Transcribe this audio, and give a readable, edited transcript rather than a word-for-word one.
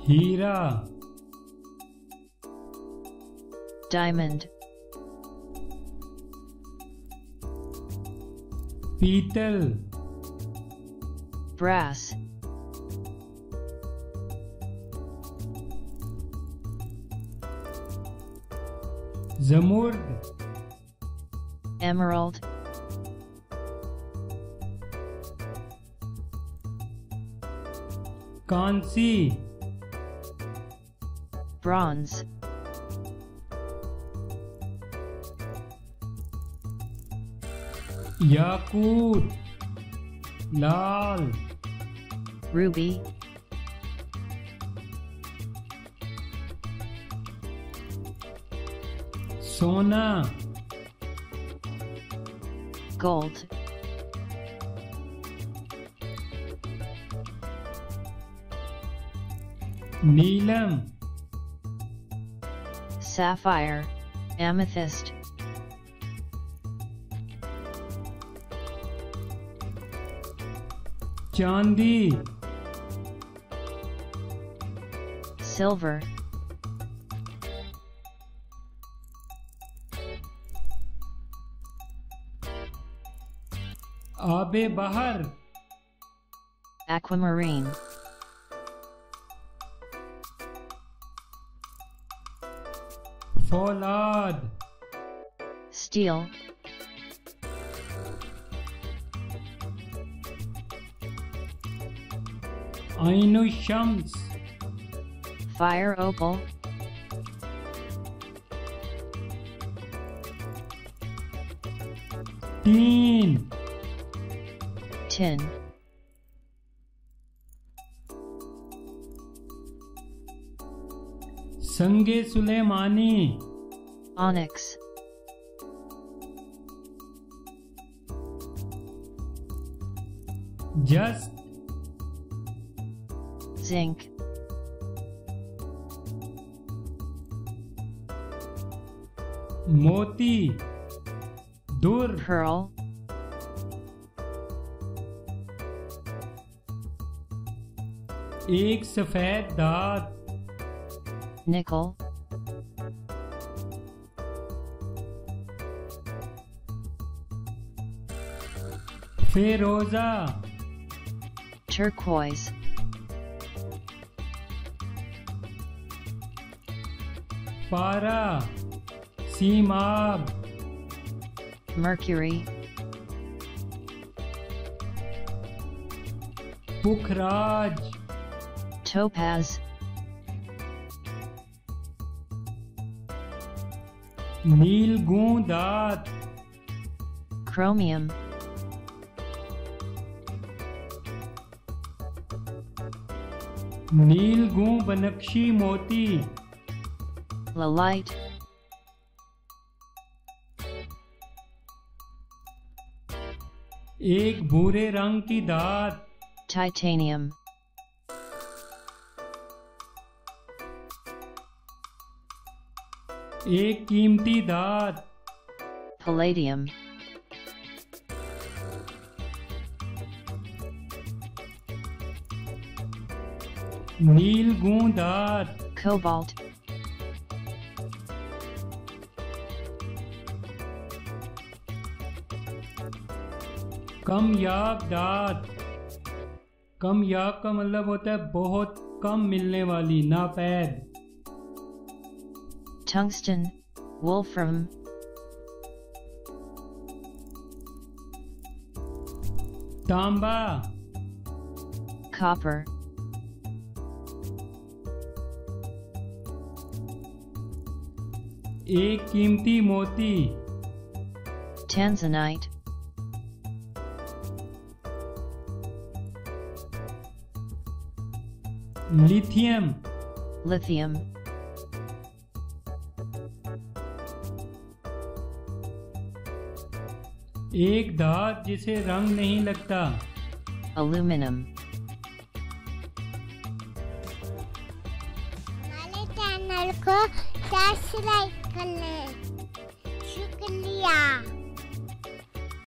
हीरा, diamond, पीतल, brass, जमुर्द, emerald, Kansi, bronze, याकूत, लाल, ruby, सोना, gold, नीलम, sapphire, amethyst, चांदी, silver, आबे बहर, aquamarine, फौलाद, steel, आइनो शम्स, fire opal, टीन, tin, संगे सुलेमानी, onyx, जस्त, zinc, मोती, दुर, pearl, एक सफेद दांत, nickel, फेरोजा, turquoise, पारा, सीमाब, mercury, पुखराज, topaz, नीलगूं दांत, chromium, नीलगूं बनक्शी मोती, lalite, एक भूरे रंग की दांत, titanium, एक कीमती दांत, palladium, नीलगूं दांत, cobalt, कमयाब दांत। कमयाब का मतलब होता है बहुत कम मिलने वाली, नापैद। tungsten, wolfram, तांबा, copper, एक कीमती मोती, tanzanite, लिथियम, lithium, एक धात जिसे रंग नहीं लगता, aluminum। हमारे चैनल को सब्सक्राइब कर लें। शुक्रिया।